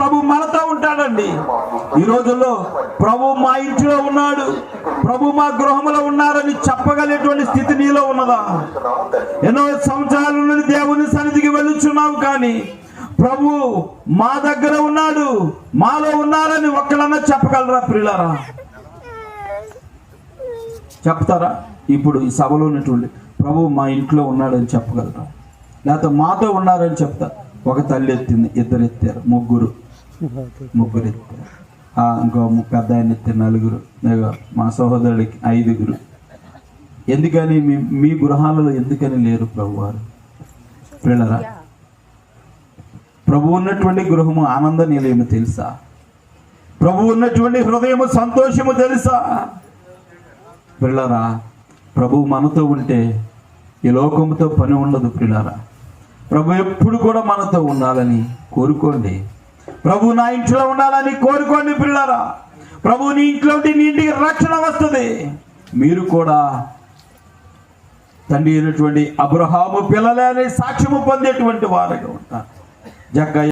ప్రభు మనతో ఉంటాడండి. ఈ రోజుల్లో ప్రభు మా ఇంట్లో ఉన్నాడు, ప్రభు మా గృహంలో ఉన్నారని చెప్పగలిగేటువంటి స్థితి నీలో ఉన్నదా? ఎన్నో సంవత్సరాల నుండి దేవుని సన్నిధికి వెళ్ళుచున్నావు, కానీ ప్రభు మా దగ్గర ఉన్నాడు, మాలో ఉన్నారని ఒక్కడన్నా చెప్పగలరా ప్రియులారా? చెప్తారా? ఇప్పుడు ఈ సభలో ఉన్నటువంటి ప్రభు మా ఇంట్లో ఉన్నాడని చెప్పగలరా? లేకపోతే మాతో ఉన్నారని చెప్తా. ఒక తల్లి ఎత్తింది, ఇద్దరు ఎత్తారు, ముగ్గురు ఎత్తారు, ఇంకో పెద్ద ఆయన ఎత్తారు, నలుగురు, మా సహోదరుడికి 5గురు. ఎందుకని మీ గృహాలలో ఎందుకని లేరు ప్రభు వారు? ప్రియులారా, ప్రభు ఉన్నటువంటి గృహము ఆనంద నిలయము తెలుసా? ప్రభు ఉన్నటువంటి హృదయము సంతోషము తెలుసా? ప్రియులారా, ప్రభు మనతో ఉంటే ఈ లోకముతో పని ఉండదు. ప్రియులారా, ప్రభు ఎప్పుడు కూడా మనతో ఉండాలని కోరుకోండి. ప్రభు నా ఇంట్లో ఉండాలని కోరుకోండి. ప్రియులారా, ప్రభు నీ ఇంట్లో ఉంటే నీ ఇంటికి రక్షణ వస్తుంది. మీరు కూడా తండ్రి అయినటువంటి అబ్రహాము పిల్లలే అనే సాక్ష్యము పొందేటువంటి వారుగా ఉంటారు. జగ్గయ్య